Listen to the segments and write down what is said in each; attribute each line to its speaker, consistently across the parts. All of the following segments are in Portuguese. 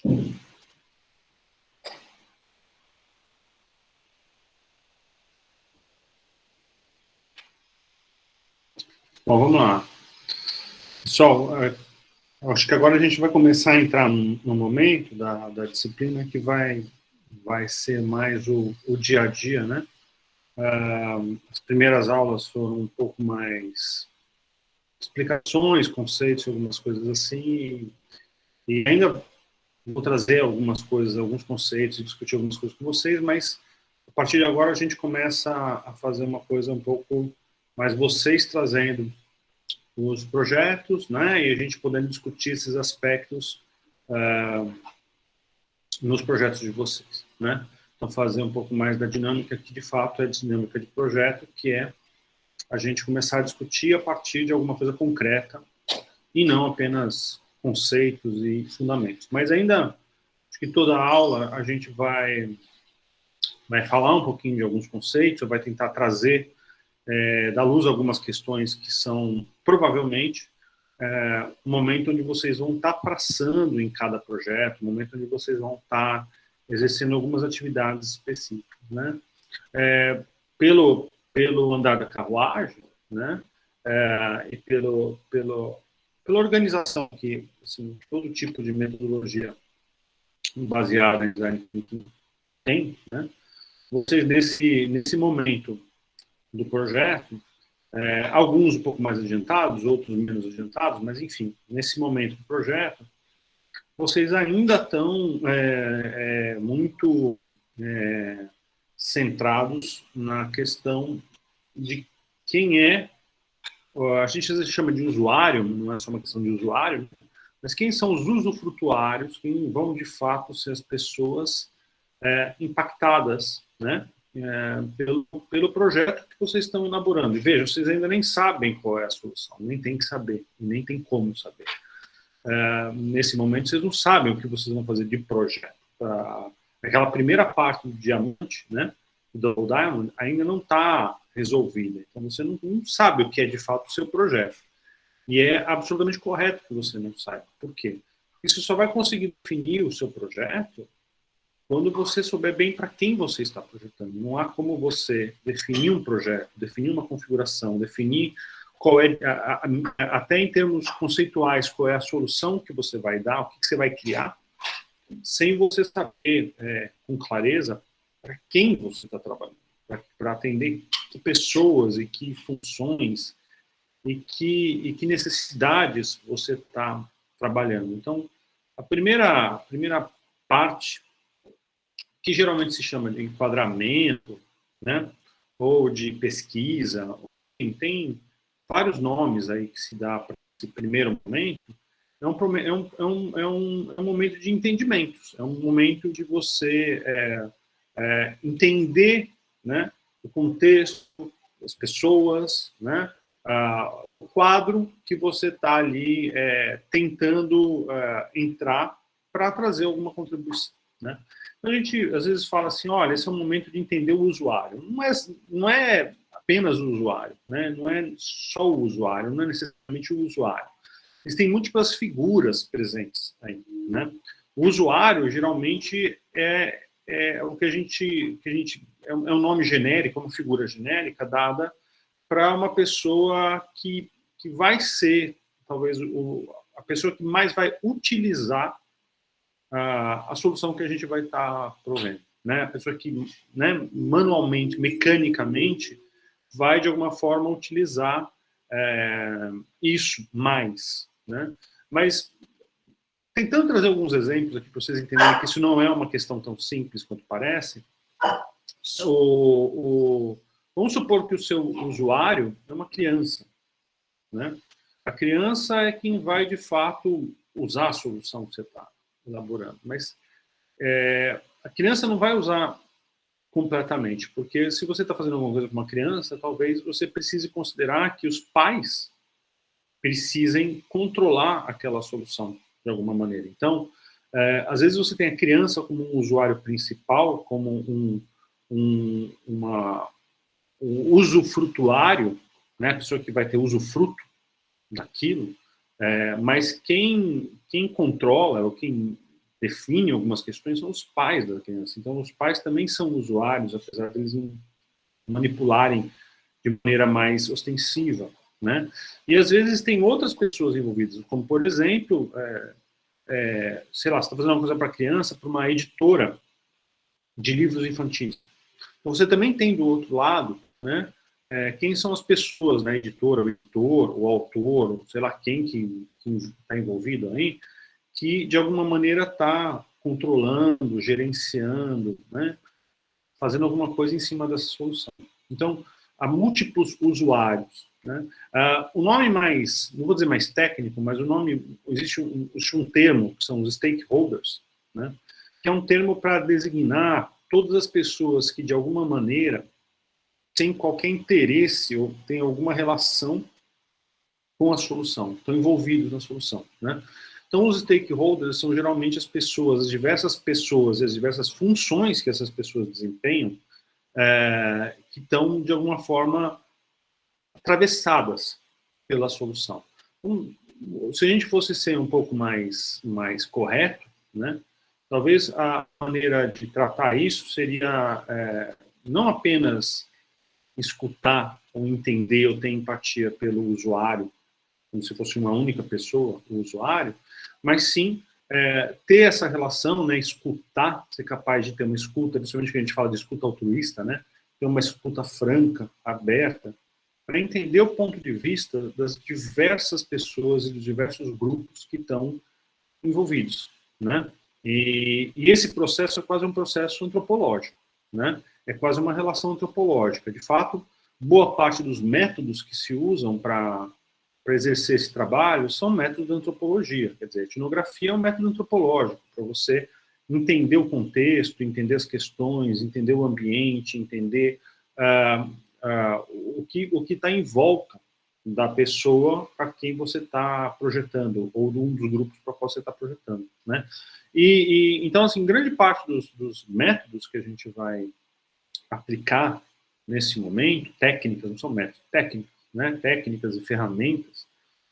Speaker 1: Bom, vamos lá. Pessoal, acho que agora a gente vai começar a entrar no momento da disciplina que vai ser mais o dia a dia, né? As primeiras aulas foram um pouco mais explicações, conceitos, algumas coisas assim, e ainda vou trazer algumas coisas, alguns conceitos e discutir algumas coisas com vocês, mas a partir de agora a gente começa a fazer uma coisa um pouco mais vocês trazendo os projetos, né, e a gente podendo discutir esses aspectos nos projetos de vocês, né. Então, fazer um pouco mais da dinâmica, que de fato é a dinâmica de projeto, que é a gente começar a discutir a partir de alguma coisa concreta e não apenas conceitos e fundamentos. Mas ainda, acho que toda aula a gente vai falar um pouquinho de alguns conceitos, vai tentar trazer da luz algumas questões que são, provavelmente, o momento onde vocês vão estar passando em cada projeto, o momento onde vocês vão estar exercendo algumas atividades específicas, né? Pelo andar da carruagem, né? E pela organização que, assim, todo tipo de metodologia baseada em design thinking tem, né? Vocês, nesse momento do projeto, alguns um pouco mais adiantados, outros menos adiantados, mas, enfim, nesse momento do projeto, vocês ainda estão muito centrados na questão de quem é, a gente às vezes chama de usuário, não é só uma questão de usuário, mas quem são os usufrutuários, quem vão, de fato, ser as pessoas impactadas, né? Pelo projeto que vocês estão elaborando. E veja, vocês ainda nem sabem qual é a solução, nem tem que saber, nem tem como saber. Nesse momento, vocês não sabem o que vocês vão fazer de projeto. Aquela primeira parte do diamante, né, do Diamond, ainda não está resolvida. Então, você não sabe o que é, de fato, o seu projeto. E é absolutamente correto que você não saiba. Por quê? Porque você só vai conseguir definir o seu projeto quando você souber bem para quem você está projetando. Não há como você definir um projeto, definir uma configuração, definir qual é, até em termos conceituais, qual é a solução que você vai dar, o que você vai criar, sem você saber com clareza para quem você está trabalhando, para atender que pessoas e que funções e que necessidades você está trabalhando. Então, a primeira parte, que geralmente se chama de enquadramento, né, ou de pesquisa, tem vários nomes aí que se dá para esse primeiro momento, é um momento de entendimentos, é um momento de você entender, né, o contexto, as pessoas, né, o quadro que você está ali tentando entrar para trazer alguma contribuição, né? A gente às vezes fala assim, olha, esse é um momento de entender o usuário. Não é apenas o usuário, né? Não é só o usuário, não é necessariamente o usuário. Existem múltiplas figuras presentes aí, né? O usuário geralmente é o que a gente é um nome genérico, uma figura genérica dada para uma pessoa que vai ser talvez a pessoa que mais vai utilizar a solução que a gente vai estar provendo, né? A pessoa que, né, manualmente, mecanicamente, vai de alguma forma utilizar isso mais, né? Mas tentando trazer alguns exemplos aqui para vocês entenderem que isso não é uma questão tão simples quanto parece. Vamos supor que o seu usuário é uma criança, né? A criança é quem vai de fato usar a solução que você está elaborando, mas a criança não vai usar completamente, porque se você está fazendo alguma coisa com uma criança, talvez você precise considerar que os pais precisem controlar aquela solução de alguma maneira. Então, às vezes você tem a criança como um usuário principal, como um usufrutuário, né, a pessoa que vai ter usufruto daquilo, mas quem controla, ou quem define algumas questões são os pais da criança. Então, os pais também são usuários, apesar de eles não manipularem de maneira mais ostensiva, né? E às vezes tem outras pessoas envolvidas, como por exemplo, sei lá, você está fazendo uma coisa para criança, para uma editora de livros infantis. Então, você também tem do outro lado, né? Quem são as pessoas, né? Editora, o editor, o autor, sei lá quem que está envolvido aí, que de alguma maneira está controlando, gerenciando, né? Fazendo alguma coisa em cima dessa solução. Então, há múltiplos usuários, né? O nome mais, não vou dizer mais técnico, mas o nome, existe um termo, que são os stakeholders, né? Que é um termo para designar todas as pessoas que, de alguma maneira, têm qualquer interesse ou têm alguma relação com a solução, estão envolvidos na solução, né? Então, os stakeholders são geralmente as pessoas, as diversas pessoas e as diversas funções que essas pessoas desempenham, que estão, de alguma forma, atravessadas pela solução. Então, se a gente fosse ser um pouco mais correto, né, talvez a maneira de tratar isso seria não apenas escutar ou entender ou ter empatia pelo usuário, como se fosse uma única pessoa, o usuário, mas sim ter essa relação, né, escutar, ser capaz de ter uma escuta, principalmente que a gente fala de escuta altruísta, né, ter uma escuta franca, aberta, para entender o ponto de vista das diversas pessoas e dos diversos grupos que estão envolvidos, né? E esse processo é quase um processo antropológico, né? É quase uma relação antropológica. De fato, boa parte dos métodos que se usam para exercer esse trabalho são métodos de antropologia. Quer dizer, a etnografia é um método antropológico, para você entender o contexto, entender as questões, entender o ambiente, entender o que está em volta da pessoa para quem você está projetando, ou de um dos grupos para qual você está projetando, né? Então, assim, grande parte dos métodos que a gente vai aplicar nesse momento, técnicas, não são métodos, técnicas, né? Técnicas e ferramentas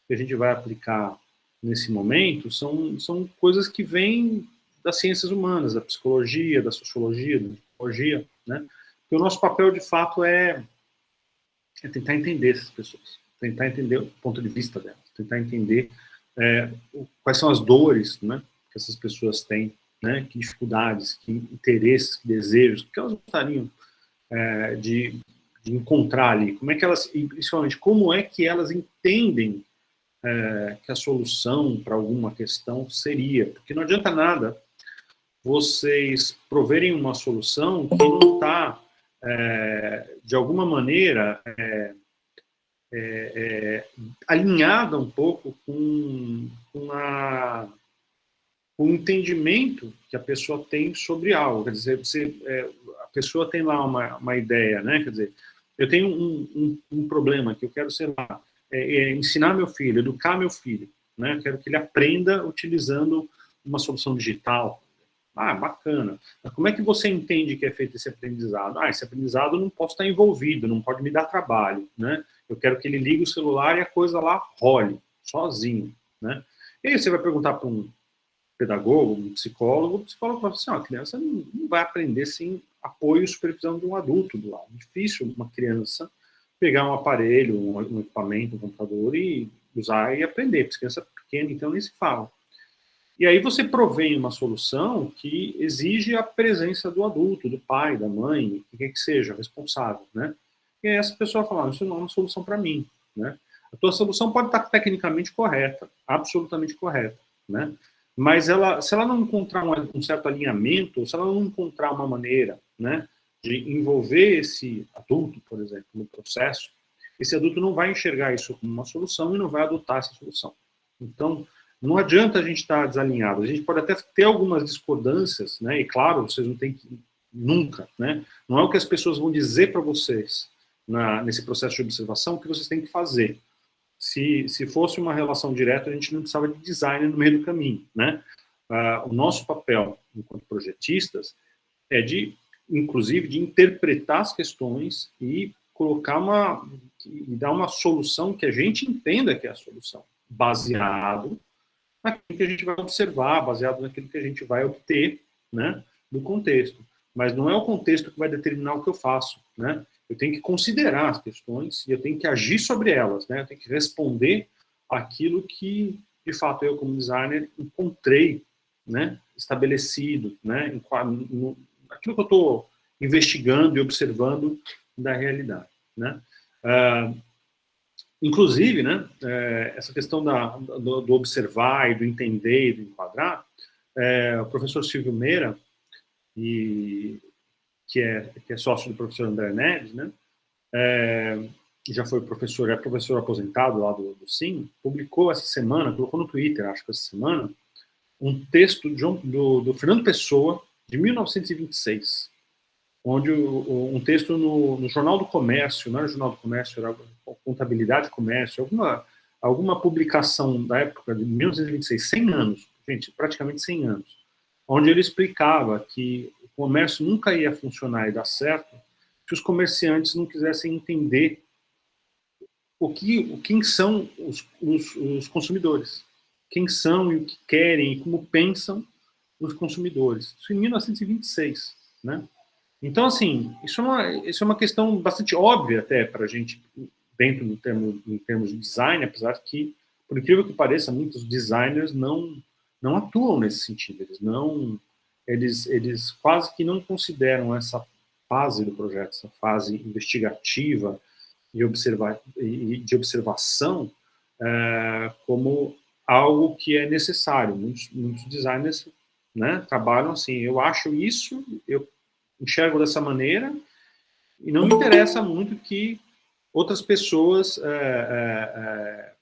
Speaker 1: que a gente vai aplicar nesse momento são coisas que vêm das ciências humanas, da psicologia, da sociologia, da antropologia, né? Porque o nosso papel, de fato, é tentar entender essas pessoas, tentar entender o ponto de vista delas, tentar entender quais são as dores, né, que essas pessoas têm, né, que dificuldades, que interesses, que desejos, que elas gostariam de encontrar ali, como é que elas, e principalmente, como é que elas entendem que a solução para alguma questão seria, porque não adianta nada vocês proverem uma solução que não está, de alguma maneira, alinhada um pouco com o entendimento que a pessoa tem sobre algo. Quer dizer, a pessoa tem lá uma ideia, né? Quer dizer, eu tenho um problema que eu quero, sei lá, ensinar meu filho, educar meu filho, né? Eu quero que ele aprenda utilizando uma solução digital. Ah, bacana. Mas como é que você entende que é feito esse aprendizado? Ah, esse aprendizado não posso estar envolvido, não pode me dar trabalho, né? Eu quero que ele ligue o celular e a coisa lá role, sozinho, né? E aí você vai perguntar para um pedagogo, um psicólogo, o psicólogo fala assim, a criança não vai aprender sem apoio e supervisão de um adulto do lado. É difícil uma criança pegar um aparelho, um equipamento, um computador e usar e aprender, porque criança pequena, então nem se fala. E aí você provém uma solução que exige a presença do adulto, do pai, da mãe, que quer que seja, responsável, né? E aí essa pessoa fala, isso não é uma solução para mim, né? A tua solução pode estar tecnicamente correta, absolutamente correta, né? Mas se ela não encontrar um certo alinhamento, se ela não encontrar uma maneira, né, de envolver esse adulto, por exemplo, no processo, esse adulto não vai enxergar isso como uma solução e não vai adotar essa solução. Então, não adianta a gente estar desalinhado. A gente pode até ter algumas discordâncias, né? E claro, vocês não têm que nunca, né? Não é o que as pessoas vão dizer para vocês nesse processo de observação que vocês têm que fazer. Se fosse uma relação direta, a gente não precisava de design no meio do caminho, né? O nosso papel, enquanto projetistas, é inclusive, de interpretar as questões e colocar e dar uma solução que a gente entenda que é a solução, baseado naquilo que a gente vai observar, baseado naquilo que a gente vai obter, né, do contexto. Mas não é o contexto que vai determinar o que eu faço, né? Eu tenho que considerar as questões e eu tenho que agir sobre elas, né? Eu tenho que responder aquilo que, de fato, eu como designer encontrei, né, estabelecido, né, aquilo que eu estou investigando e observando da realidade, né? Inclusive, né, essa questão do observar e do entender e do enquadrar, o professor Silvio Meira, que é sócio do professor André Neves, né, já foi professor, é professor aposentado lá do SIM, publicou essa semana, colocou no Twitter, acho que essa semana, um texto do Fernando Pessoa, de 1926, onde um texto no Jornal do Comércio, não era Jornal do Comércio, era Contabilidade e Comércio, alguma publicação da época de 1926, 100 anos, gente, praticamente 100 anos, onde ele explicava que o comércio nunca ia funcionar e dar certo se os comerciantes não quisessem entender quem são os consumidores, quem são e o que querem e como pensam os consumidores. Isso em 1926, né? Então, assim, isso é uma questão bastante óbvia até para a gente, dentro em termos de design, apesar que, por incrível que pareça, muitos designers não atuam nesse sentido. Eles quase que não consideram essa fase do projeto, essa fase investigativa e de observação como algo que é necessário. Muitos designers, né, trabalham assim, eu acho isso, eu enxergo dessa maneira e não me interessa muito que outras pessoas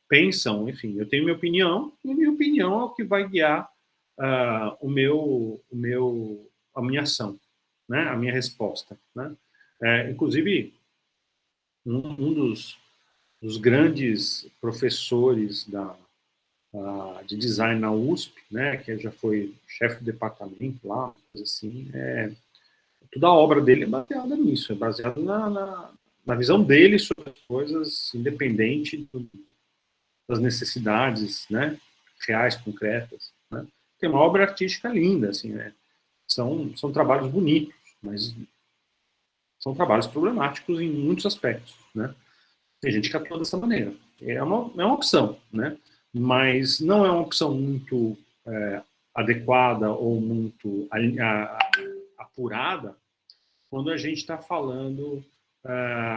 Speaker 1: pensam, enfim, eu tenho minha opinião e a minha opinião é o que vai guiar a minha ação, né, a minha resposta, né? Inclusive, um dos grandes professores de design na USP, né, que já foi chefe do departamento lá, coisa assim, toda a obra dele é baseada nisso, é baseada na visão dele sobre as coisas, independente das necessidades, né, reais, concretas, né. Tem uma obra artística linda, assim, né, são trabalhos bonitos, mas são trabalhos problemáticos em muitos aspectos, né. Tem gente que atua dessa maneira. É uma opção, né, mas não é uma opção muito adequada ou muito apurada quando a gente está falando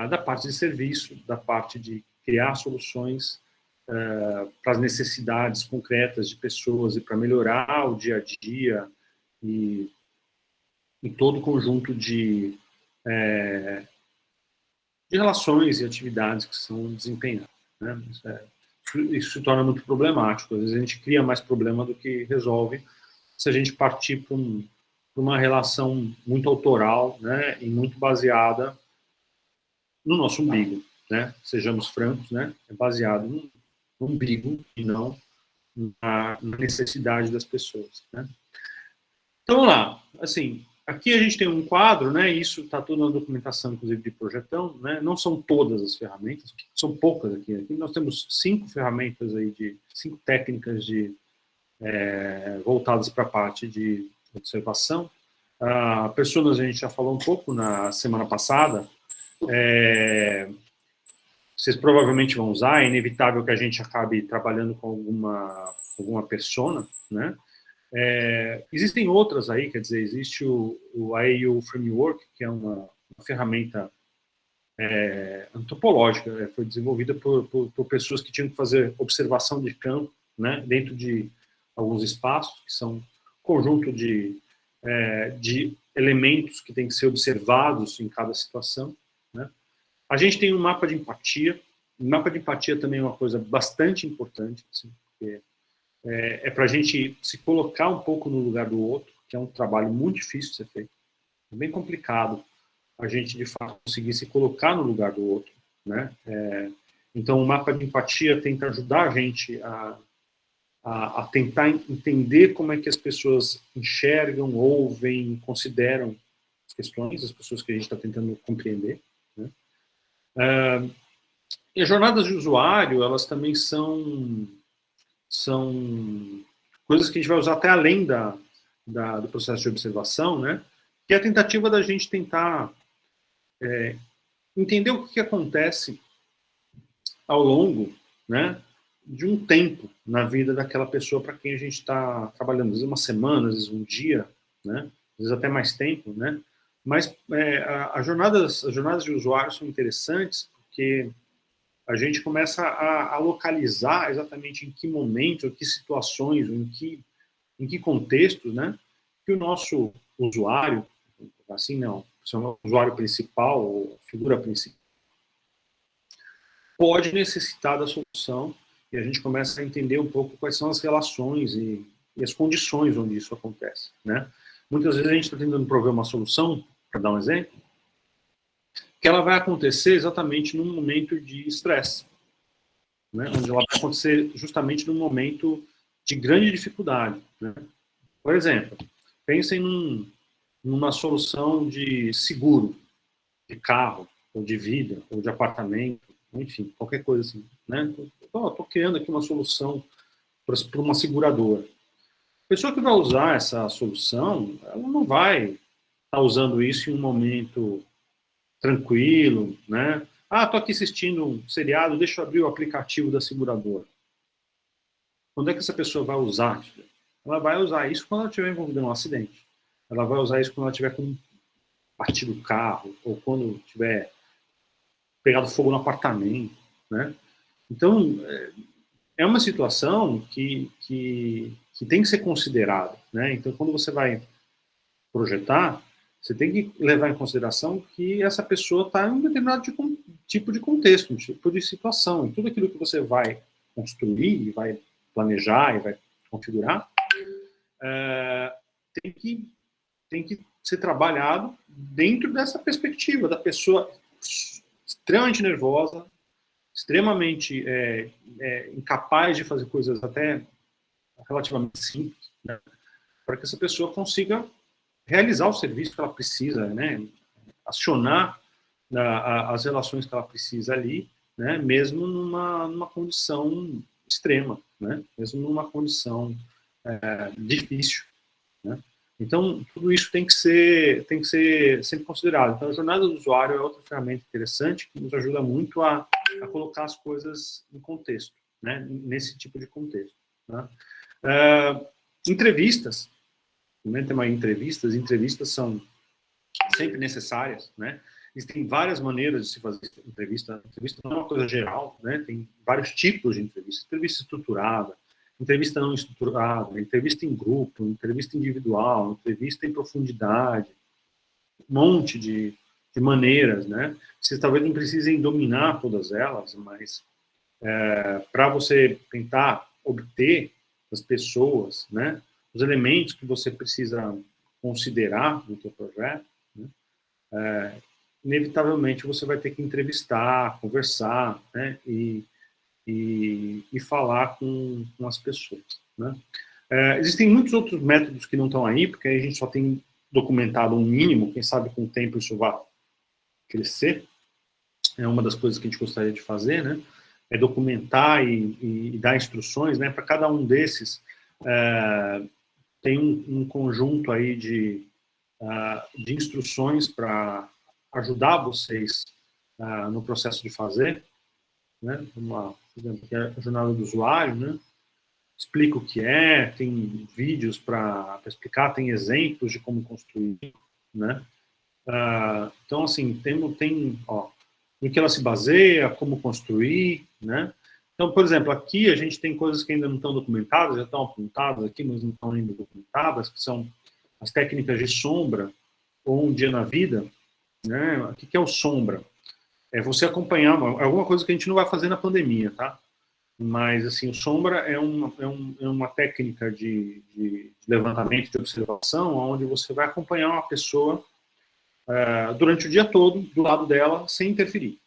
Speaker 1: da parte de serviço, da parte de criar soluções para as necessidades concretas de pessoas e para melhorar o dia a dia e todo o conjunto de relações e atividades que são desempenhadas, né? Isso se torna muito problemático. Às vezes a gente cria mais problema do que resolve se a gente partir para uma relação muito autoral, né, e muito baseada no nosso umbigo, né? Sejamos francos, né? É baseado no umbigo e não na necessidade das pessoas, né? Então, vamos lá. Assim, aqui a gente tem um quadro, né? Isso está tudo na documentação, inclusive, de projetão, né? Não são todas as ferramentas, são poucas aqui. Aqui nós temos 5 ferramentas aí 5 técnicas voltadas para a parte de observação. Personas a gente já falou um pouco na semana passada. Vocês provavelmente vão usar, é inevitável que a gente acabe trabalhando com alguma persona, né? Existem outras aí, quer dizer, existe o AAU Framework, que é uma ferramenta antropológica, foi desenvolvida por pessoas que tinham que fazer observação de campo, né, dentro de alguns espaços, que são conjunto de elementos que têm que ser observados em cada situação, né? A gente tem um mapa de empatia. O mapa de empatia também é uma coisa bastante importante, assim, porque para a gente se colocar um pouco no lugar do outro, que é um trabalho muito difícil de ser feito. É bem complicado a gente, de fato, conseguir se colocar no lugar do outro, né? Então, o mapa de empatia tenta ajudar a gente a tentar entender como é que as pessoas enxergam, ouvem, consideram as questões, as pessoas que a gente está tentando compreender, né? E as jornadas de usuário, elas também são coisas que a gente vai usar até além do processo de observação, né? Que é a tentativa da gente tentar entender o que acontece ao longo, né, de um tempo na vida daquela pessoa para quem a gente está trabalhando, às vezes uma semana, às vezes um dia, né, às vezes até mais tempo, né, mas as jornadas de usuário são interessantes porque a gente começa a localizar exatamente em que momento, em que situações, em que contextos, né, que o nosso usuário, assim não, se é o usuário principal ou figura principal, pode necessitar da solução, e a gente começa a entender um pouco quais são as relações e as condições onde isso acontece, né? Muitas vezes a gente está tentando prover uma solução, para dar um exemplo, que ela vai acontecer exatamente num momento de estresse, né? Onde ela vai acontecer justamente num momento de grande dificuldade, né? Por exemplo, pensem numa solução de seguro, de carro, ou de vida, ou de apartamento, enfim, qualquer coisa assim, né? Estou criando aqui uma solução para uma seguradora. A pessoa que vai usar essa solução, ela não vai estar usando isso em um momento tranquilo, né? Ah, estou aqui assistindo um seriado, deixa eu abrir o aplicativo da seguradora. Quando é que essa pessoa vai usar isso? Ela vai usar isso quando ela estiver envolvida em um acidente. Ela vai usar isso quando ela tiver com partido o carro, ou quando tiver pegado fogo no apartamento, né? Então, é uma situação que tem que ser considerada, né? Então, quando você vai projetar, você tem que levar em consideração que essa pessoa está em um determinado tipo de contexto, um tipo de situação. E tudo aquilo que você vai construir, e vai planejar, e vai configurar, tem que ser trabalhado dentro dessa perspectiva da pessoa extremamente nervosa, extremamente incapaz de fazer coisas até relativamente simples, né, para que essa pessoa consiga realizar o serviço que ela precisa, né, acionar as relações que ela precisa ali, né, mesmo numa condição extrema, né, mesmo numa condição difícil, né. Então, tudo isso tem que ser sempre considerado. Então, a jornada do usuário é outra ferramenta interessante que nos ajuda muito a colocar as coisas em contexto, né? Nesse tipo de contexto. Né? Entrevistas, né? Tem uma entrevistas são sempre necessárias, né? Existem várias maneiras de se fazer entrevista. Entrevista não é uma coisa geral, né? Tem vários tipos de entrevista. Entrevista estruturada, entrevista não estruturada, entrevista em grupo, entrevista individual, entrevista em profundidade, um monte de maneiras, né? Vocês talvez não precisem dominar todas elas, mas para você tentar obter das pessoas, né, os elementos que você precisa considerar no seu projeto, né, inevitavelmente você vai ter que entrevistar, conversar, né, e falar com as pessoas, né. Existem muitos outros métodos que não estão aí, porque a gente só tem documentado um mínimo, quem sabe com o tempo isso vai crescer, é uma das coisas que a gente gostaria de fazer, né, é documentar e dar instruções, né, para cada um desses tem um conjunto aí de instruções para ajudar vocês no processo de fazer, né, por exemplo, que é a jornada do usuário, né, explica o que é, tem vídeos para explicar, tem exemplos de como construir, né, então, assim, tem no que ela se baseia, como construir, né? Então, por exemplo, aqui a gente tem coisas que ainda não estão documentadas, já estão apontadas aqui, mas não estão ainda documentadas, que são as técnicas de sombra ou um dia na vida, né? O que é o sombra? É você acompanhar alguma coisa que a gente não vai fazer na pandemia, tá? Mas, assim, o sombra é uma técnica de levantamento, de observação, onde você vai acompanhar uma pessoa durante o dia todo, do lado dela, sem interferir.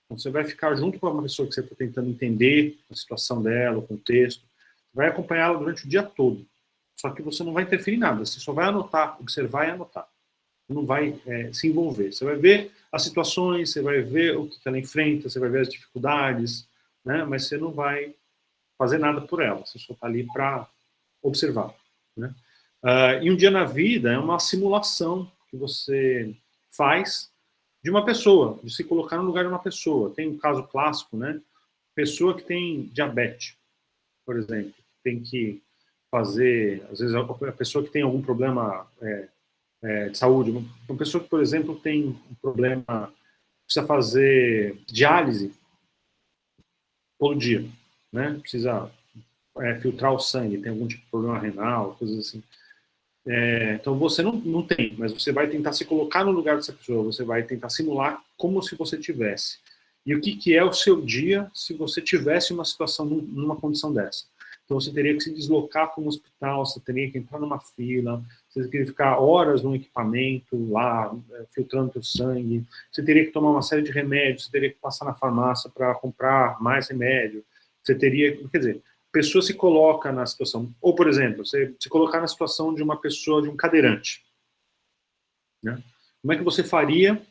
Speaker 1: Então, você vai ficar junto com uma pessoa que você está tentando entender a situação dela, o contexto, vai acompanhá-la durante o dia todo. Só que você não vai interferir em nada, você só vai anotar, observar e anotar. Você não vai se envolver. Você vai ver as situações, você vai ver o que ela enfrenta, você vai ver as dificuldades, né? Mas você não vai fazer nada por ela, você só está ali para observar, né? E um dia na vida é uma simulação que você faz de uma pessoa, de se colocar no lugar de uma pessoa. Tem um caso clássico, né? Pessoa que tem diabetes, por exemplo, tem que fazer, às vezes, a pessoa que tem algum problema de saúde, uma pessoa que, por exemplo, tem um problema, precisa fazer diálise todo dia, né? Precisa filtrar o sangue, tem algum tipo de problema renal, coisas assim. Então você não tem, mas você vai tentar se colocar no lugar dessa pessoa, você vai tentar simular como se você tivesse. E o que é o seu dia se você tivesse uma situação, numa condição dessa? Então você teria que se deslocar para um hospital, você teria que entrar numa fila, você teria que ficar horas num equipamento lá, filtrando o sangue, você teria que tomar uma série de remédios, você teria que passar na farmácia para comprar mais remédio, você teria, quer dizer, a pessoa se coloca na situação, ou por exemplo, você se colocar na situação de uma pessoa, de um cadeirante, né? Como é que você faria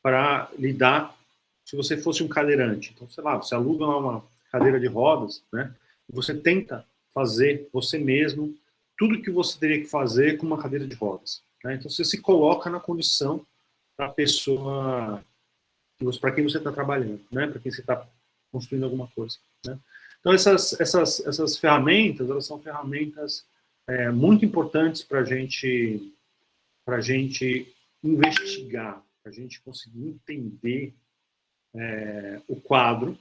Speaker 1: para lidar se você fosse um cadeirante? Então, sei lá, você aluga uma cadeira de rodas, né? E você tenta fazer você mesmo tudo que você teria que fazer com uma cadeira de rodas, né? Então, você se coloca na condição da pessoa para quem você está trabalhando, né? Para quem você está construindo alguma coisa, né? Então, essas ferramentas, elas são ferramentas muito importantes para a gente investigar, para a gente conseguir entender o quadro,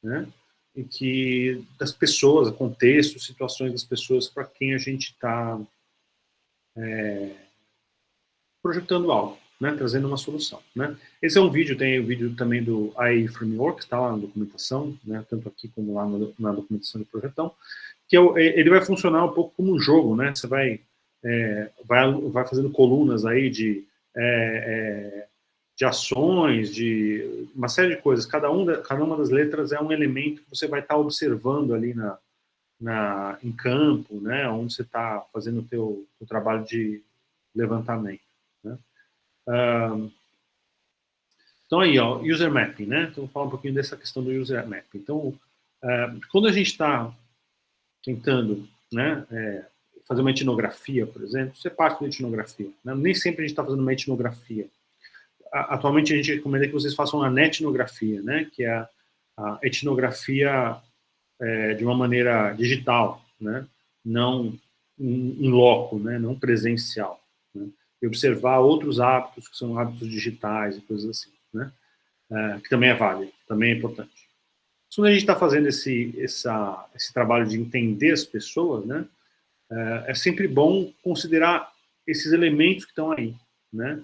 Speaker 1: né? E que das pessoas, contextos, situações das pessoas para quem a gente está projetando algo, né? Trazendo uma solução, né? Esse é um vídeo, tem o vídeo também do AI Framework, está lá na documentação, né? Tanto aqui como lá na documentação do projetão, que ele vai funcionar um pouco como um jogo, né? Você vai fazendo colunas aí de ações, de uma série de coisas. Cada uma das letras é um elemento que você vai estar observando ali em campo, né? Onde você está fazendo o trabalho de levantamento, né? Então aí, ó, user mapping, né? Então vou falar um pouquinho dessa questão do user mapping. Então, quando a gente está tentando, né, fazer uma etnografia, por exemplo, isso é parte da etnografia, né? Nem sempre a gente está fazendo uma etnografia. Atualmente a gente recomenda que vocês façam a netnografia, né? Que é a etnografia de uma maneira digital, né? Não em loco, né? Não presencial, né? E observar outros hábitos que são hábitos digitais e coisas assim, né? Que também é válido, também é importante. Quando a gente está fazendo esse trabalho de entender as pessoas, né? É sempre bom considerar esses elementos que estão aí, né?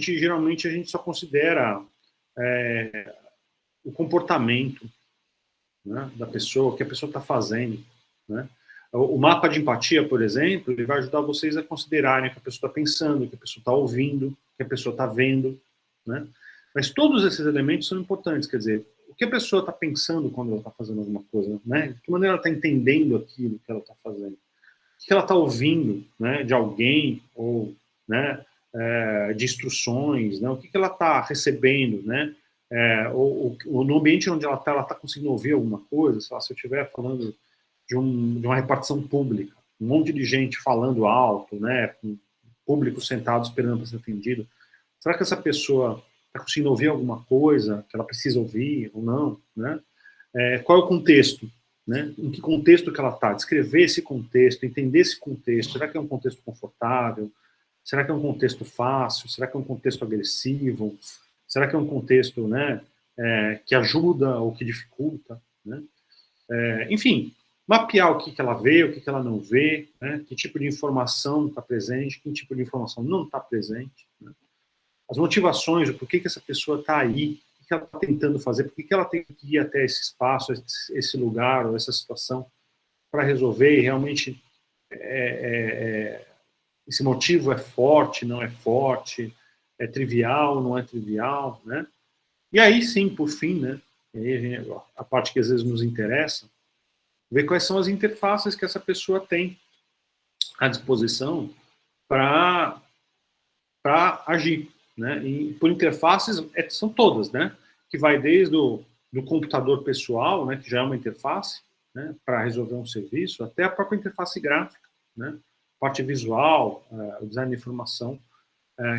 Speaker 1: Geralmente a gente só considera o comportamento, né, da pessoa, o que a pessoa está fazendo, né? O mapa de empatia, por exemplo, ele vai ajudar vocês a considerarem o que a pessoa está pensando, o que a pessoa está ouvindo, o que a pessoa está vendo, né? Mas todos esses elementos são importantes, quer dizer, o que a pessoa está pensando quando ela está fazendo alguma coisa, né? De que maneira ela está entendendo aquilo que ela está fazendo, o que ela está ouvindo, né, de alguém ou, né, de instruções, né? O que ela está recebendo, né? Ou no ambiente onde ela está conseguindo ouvir alguma coisa, se eu estiver falando de uma repartição pública, um monte de gente falando alto, né, com público sentado esperando para ser atendido, será que essa pessoa está conseguindo ouvir alguma coisa que ela precisa ouvir ou não, né? Qual é o contexto, né? Em que contexto que ela está? Descrever esse contexto, entender esse contexto. Será que é um contexto confortável? Será que é um contexto fácil? Será que é um contexto agressivo? Será que é um contexto, né, que ajuda ou que dificulta, né? Enfim, mapear o que ela vê, o que ela não vê, né? Que tipo de informação está presente, que tipo de informação não está presente, né? As motivações, o porquê que essa pessoa está aí, o que ela está tentando fazer, por que ela tem que ir até esse espaço, esse lugar ou essa situação para resolver, e realmente esse motivo é forte, não é forte, é trivial, não é trivial, né? E aí sim, por fim, né, a parte que às vezes nos interessa, ver quais são as interfaces que essa pessoa tem à disposição para agir, né? E por interfaces são todas, né? Que vai desde do computador pessoal, né, que já é uma interface, né, para resolver um serviço, até a própria interface gráfica, né, parte visual, o design de informação,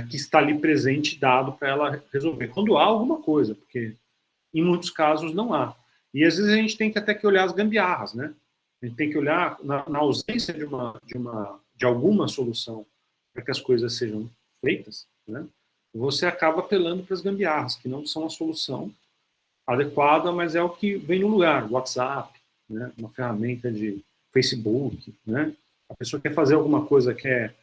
Speaker 1: que está ali presente, dado para ela resolver. Quando há alguma coisa, porque em muitos casos não há. E às vezes a gente tem que até que olhar as gambiarras, né? A gente tem que olhar na ausência de alguma solução para que as coisas sejam feitas, né? Você acaba apelando para as gambiarras, que não são a solução adequada, mas é o que vem no lugar. WhatsApp, né? Uma ferramenta de Facebook, né? A pessoa quer fazer alguma coisa, quer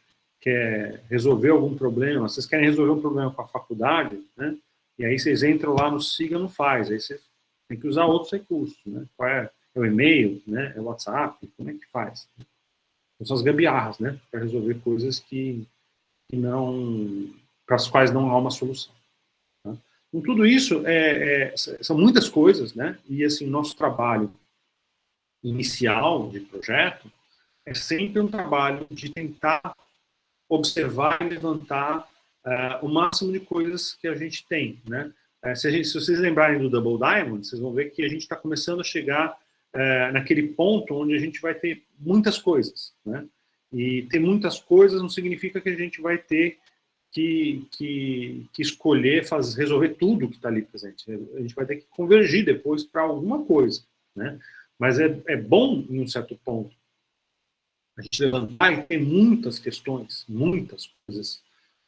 Speaker 1: resolver algum problema, vocês querem resolver um problema com a faculdade, né? E aí vocês entram lá no Siga, não faz, aí você tem que usar outros recursos, né? Qual é o e-mail, né? É o WhatsApp, como é que faz? Então, são as gambiarras, né? Para resolver coisas que não, para as quais não há uma solução. Tá? Então, tudo isso são muitas coisas, né? E assim, nosso trabalho inicial de projeto é sempre um trabalho de tentar observar e levantar o máximo de coisas que a gente tem, né? Se vocês lembrarem do Double Diamond, vocês vão ver que a gente está começando a chegar naquele ponto onde a gente vai ter muitas coisas, né? E ter muitas coisas não significa que a gente vai ter que escolher, resolver tudo que está ali presente. A gente vai ter que convergir depois para alguma coisa, né? Mas é bom, em um certo ponto, a gente levantar e ter muitas questões, muitas coisas,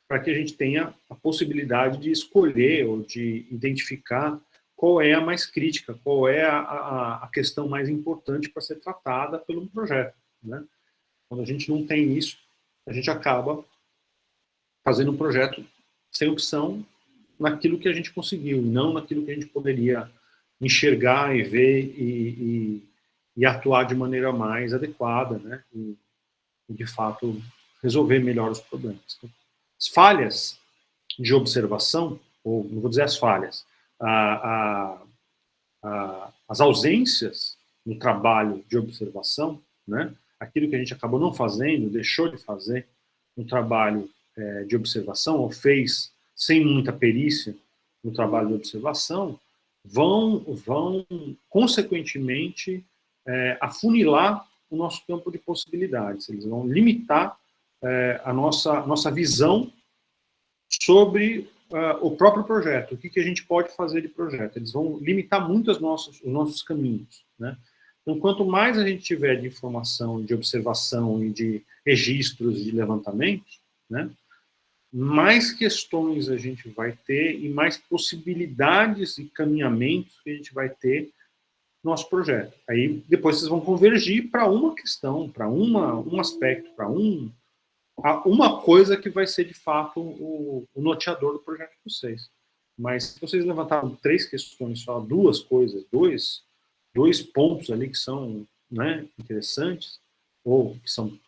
Speaker 1: para que a gente tenha a possibilidade de escolher ou de identificar qual é a mais crítica, qual é a questão mais importante para ser tratada pelo projeto, né? Quando a gente não tem isso, a gente acaba fazendo um projeto sem opção naquilo que a gente conseguiu, não naquilo que a gente poderia enxergar e ver e atuar de maneira mais adequada, né? E de fato, resolver melhor os problemas. As falhas de observação, ou não vou dizer as falhas, as ausências no trabalho de observação, né? Aquilo que a gente acabou não fazendo, deixou de fazer no trabalho de observação, ou fez sem muita perícia no trabalho de observação, vão consequentemente, afunilar o nosso campo de possibilidades. Eles vão limitar a nossa visão sobre o próprio projeto, o que a gente pode fazer de projeto. Eles vão limitar muito os nossos caminhos, né? Então, quanto mais a gente tiver de informação, de observação e de registros de levantamentos, né, mais questões a gente vai ter e mais possibilidades e caminhamentos que a gente vai ter no nosso projeto. Aí, depois vocês vão convergir para uma questão, para um aspecto, para uma coisa que vai ser, de fato, o norteador do projeto de vocês. Mas se vocês levantaram 3 questões, só 2 coisas, dois pontos ali que são, né, interessantes, ou que são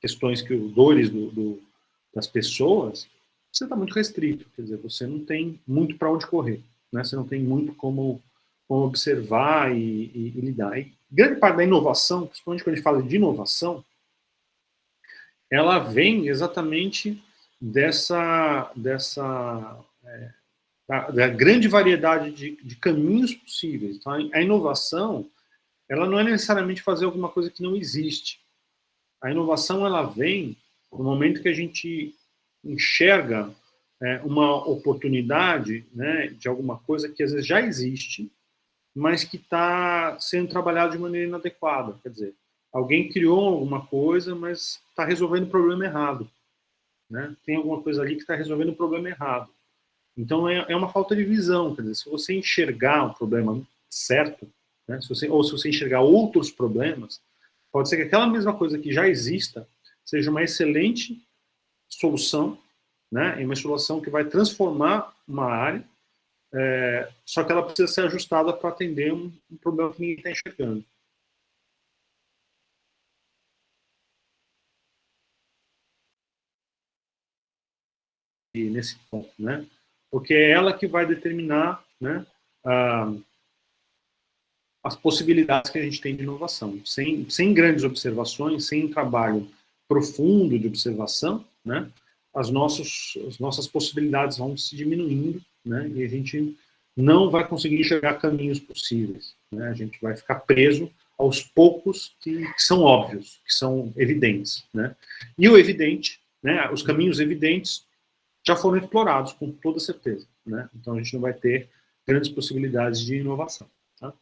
Speaker 1: questões que dores das pessoas, você está muito restrito. Quer dizer, você não tem muito para onde correr, né? Você não tem muito como observar e lidar. E grande parte da inovação, principalmente quando a gente fala de inovação, ela vem exatamente da grande variedade de caminhos possíveis. Então, a inovação, ela não é necessariamente fazer alguma coisa que não existe. A inovação, ela vem no momento que a gente enxerga uma oportunidade, né, de alguma coisa que às vezes já existe, mas que está sendo trabalhado de maneira inadequada. Quer dizer, alguém criou alguma coisa, mas está resolvendo o problema errado, né? Tem alguma coisa ali que está resolvendo o problema errado. Então, é uma falta de visão. Quer dizer, se você enxergar o problema certo, né, se você enxergar outros problemas, pode ser que aquela mesma coisa que já exista seja uma excelente solução, né, e uma solução que vai transformar uma área, só que ela precisa ser ajustada para atender um problema que ninguém está enxergando. E nesse ponto, né? Porque é ela que vai determinar, né, as possibilidades que a gente tem de inovação. Sem grandes observações, sem um trabalho profundo de observação, né, as nossas possibilidades vão se diminuindo, né, e a gente não vai conseguir enxergar caminhos possíveis, né, a gente vai ficar preso aos poucos que são óbvios, que são evidentes, né? E o evidente, né, os caminhos evidentes já foram explorados com toda certeza, né? Então a gente não vai ter grandes possibilidades de inovação, tá?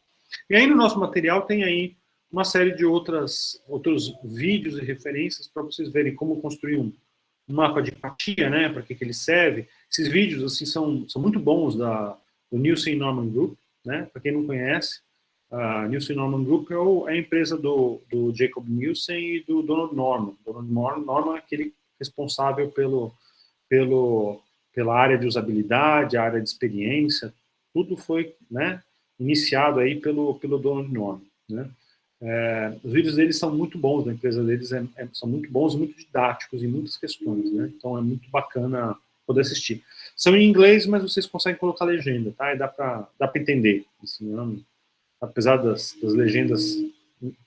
Speaker 1: E aí no nosso material tem aí uma série de outros vídeos e referências para vocês verem como construir um mapa de empatia, né, para que ele serve. Esses vídeos assim são muito bons do Nielsen Norman Group, né? Para quem não conhece, a Nielsen Norman Group é a empresa do Jacob Nielsen e do Donald Norman. Donald Norman é aquele responsável pela área de usabilidade, a área de experiência, tudo foi, né, iniciado aí pelo Donald Norman, né? Os vídeos deles são muito bons, da empresa deles são muito bons e muito didáticos em muitas questões, né? Então é muito bacana poder assistir. São em inglês, mas vocês conseguem colocar legenda, tá? E dá para entender. Assim, não, apesar das legendas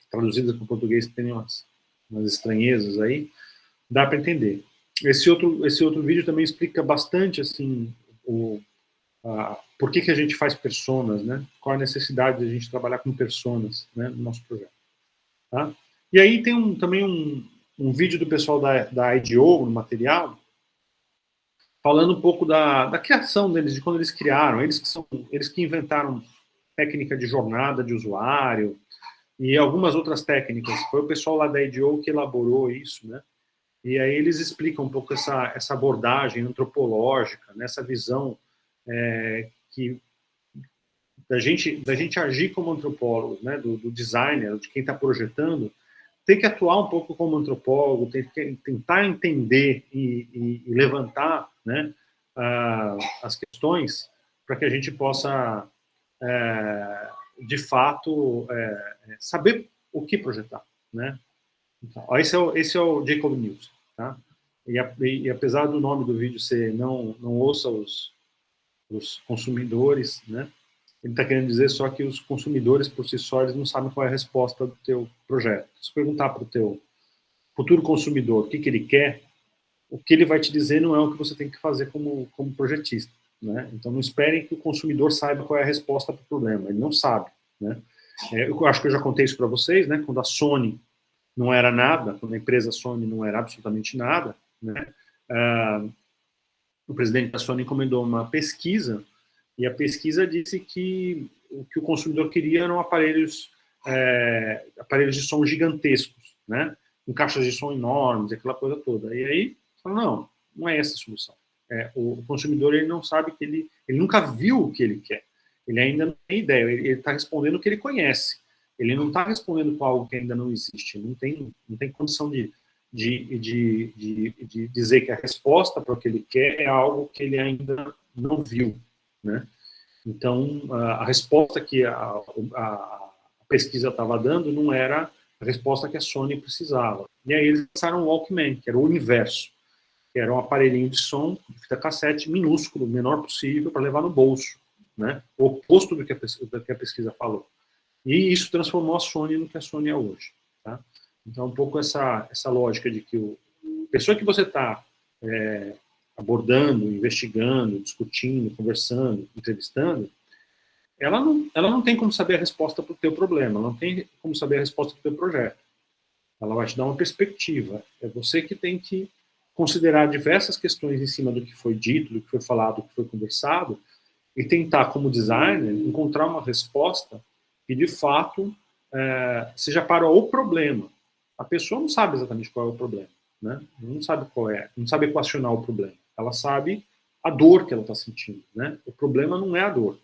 Speaker 1: traduzidas para o português que tem umas estranhezas aí, dá para entender. Esse outro vídeo também explica bastante assim por que a gente faz personas, né? Qual a necessidade de a gente trabalhar com personas, né, no nosso projeto. Tá? E aí tem também um vídeo do pessoal da IDEO no material, falando um pouco da criação deles, de quando eles criaram, eles que inventaram técnica de jornada de usuário e algumas outras técnicas. Foi o pessoal lá da IDEO que elaborou isso, né? E aí eles explicam um pouco essa abordagem antropológica, nessa visão que da gente agir como antropólogo, né, do designer, de quem está projetando, tem que atuar um pouco como antropólogo, tem que tentar entender e levantar, né, as questões para que a gente possa, de fato, saber o que projetar, né? Então, esse é o Jacob Nielsen, tá? E apesar do nome do vídeo ser não ouça os consumidores, né? Ele está querendo dizer só que os consumidores, por si só, eles não sabem qual é a resposta do teu projeto. Se perguntar para o teu futuro consumidor o que ele quer, o que ele vai te dizer não é o que você tem que fazer como projetista, né? Então, não esperem que o consumidor saiba qual é a resposta para o problema. Ele não sabe, né? Eu acho que eu já contei isso para vocês, né? Quando a Sony não era nada, quando a empresa Sony não era absolutamente nada, né? O presidente da Sony encomendou uma pesquisa e a pesquisa disse que o que o consumidor queria eram aparelhos de som gigantescos, né? Com caixas de som enormes, aquela coisa toda. E aí, falou, não é essa a solução. O consumidor ele não sabe que ele nunca viu o que ele quer. Ele ainda não tem ideia. Ele está respondendo o que ele conhece. Ele não está respondendo com algo que ainda não existe. Não tem condição de dizer que a resposta para o que ele quer é algo que ele ainda não viu, né? Então, a resposta que a pesquisa estava dando não era a resposta que a Sony precisava. E aí eles lançaram o Walkman, que era o inverso, que era um aparelhinho de som, de fita cassete, minúsculo, o menor possível, para levar no bolso, né? O oposto do que a pesquisa falou. E isso transformou a Sony no que a Sony é hoje, tá? Então, um pouco essa lógica de que a pessoa que você está abordando, investigando, discutindo, conversando, entrevistando, ela não tem como saber a resposta para o teu problema, ela não tem como saber a resposta para o teu projeto. Ela vai te dar uma perspectiva. É você que tem que considerar diversas questões em cima do que foi dito, do que foi falado, do que foi conversado, e tentar, como designer, encontrar uma resposta que, de fato, seja para o problema. A pessoa não sabe exatamente qual é o problema, né? Não sabe qual é, não sabe equacionar o problema. Ela sabe a dor que ela está sentindo, né? O problema não é a dor,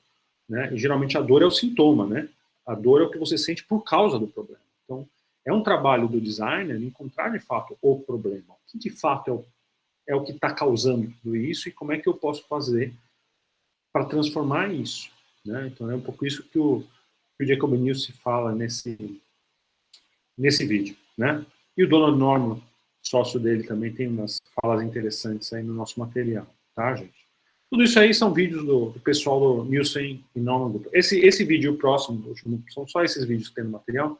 Speaker 1: né? E geralmente a dor é o sintoma, né? A dor é o que você sente por causa do problema. Então, é um trabalho do designer encontrar de fato o problema, o que de fato é o que está causando tudo isso e como é que eu posso fazer para transformar isso, né? Então é um pouco isso que o Jacob Nielsen fala nesse vídeo, né? E o Donald Norman, sócio dele, também tem umas falas interessantes aí no nosso material, tá, gente? Tudo isso aí são vídeos do pessoal do Nielsen e Norman Group. Esse vídeo e o próximo, são só esses vídeos que tem no material.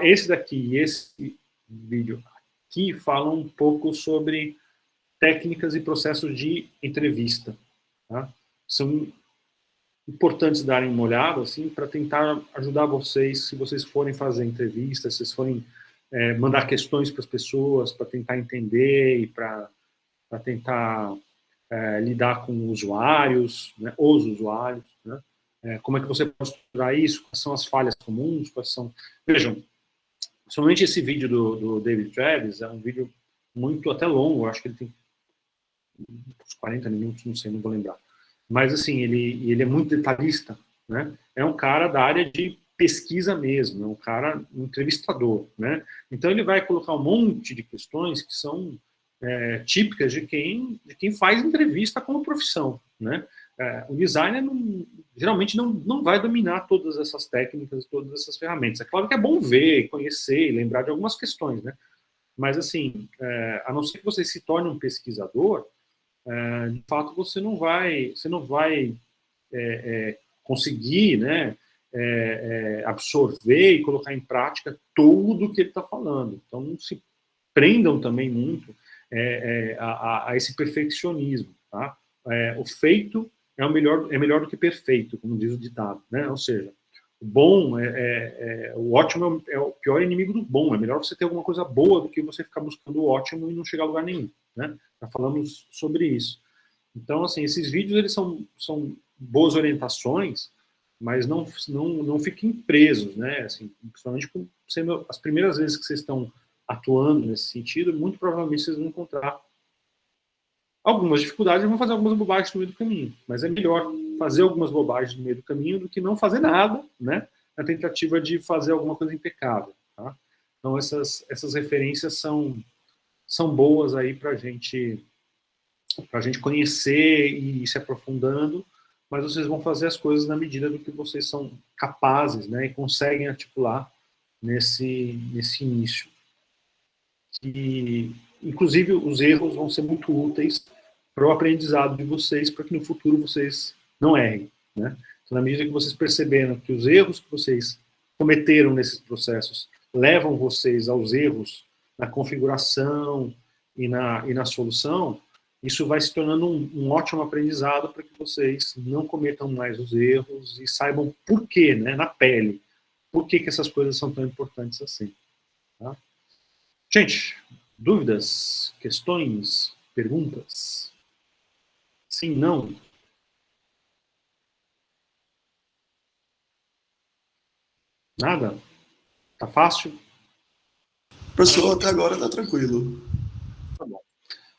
Speaker 1: Esse daqui e esse vídeo aqui falam um pouco sobre técnicas e processos de entrevista, tá? São importantes darem uma olhada, assim, para tentar ajudar vocês, se vocês forem fazer entrevistas, se vocês forem mandar questões para as pessoas, para tentar entender e para tentar lidar com usuários, né, os usuários, né? Como é que você pode estruturar isso, quais são as falhas comuns, quais são... Vejam, somente esse vídeo do David Travis é um vídeo muito até longo, eu acho que ele tem uns 40 minutos, não sei, não vou lembrar. Mas, assim, ele é muito detalhista, né? É um cara da área de pesquisa mesmo, é um cara, um entrevistador, né? Então, ele vai colocar um monte de questões que são típicas de quem faz entrevista como profissão, né? O designer geralmente não vai dominar todas essas técnicas, todas essas ferramentas. É claro que é bom ver, conhecer, lembrar de algumas questões, né? Mas, assim, a não ser que você se torne um pesquisador, de fato você não vai conseguir, né, absorver e colocar em prática tudo o que ele está falando. Então não se prendam também muito a esse perfeccionismo, tá? O feito é melhor do que perfeito, como diz o ditado, né? Ou seja, o bom o ótimo é o pior inimigo do bom. É melhor você ter alguma coisa boa do que você ficar buscando o ótimo e não chegar a lugar nenhum, né? Já falamos sobre isso. Então, assim, esses vídeos eles são boas orientações, mas não fiquem presos, né? Assim, principalmente sendo as primeiras vezes que vocês estão atuando nesse sentido, muito provavelmente vocês vão encontrar algumas dificuldades e vão fazer algumas bobagens no meio do caminho. Mas é melhor fazer algumas bobagens no meio do caminho do que não fazer nada, né? Na tentativa de fazer alguma coisa impecável, tá? Então, essas referências são boas aí para a gente conhecer e ir se aprofundando, mas vocês vão fazer as coisas na medida do que vocês são capazes, né, e conseguem articular nesse início. E, inclusive, os erros vão ser muito úteis para o aprendizado de vocês, para que no futuro vocês não errem, né? Então, na medida que vocês perceberam que os erros que vocês cometeram nesses processos levam vocês aos erros na configuração e na solução, isso vai se tornando um ótimo aprendizado para que vocês não cometam mais os erros e saibam por quê, né, na pele, por que essas coisas são tão importantes assim. Tá? Gente, dúvidas, questões, perguntas? Sim, não? Nada? Tá fácil?
Speaker 2: Professor, até agora tá tranquilo.
Speaker 1: Tá bom.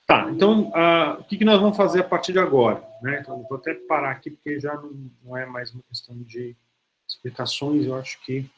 Speaker 1: Tá, então, o que nós vamos fazer a partir de agora? Né? Então, vou até parar aqui, porque já não é mais uma questão de explicações, eu acho que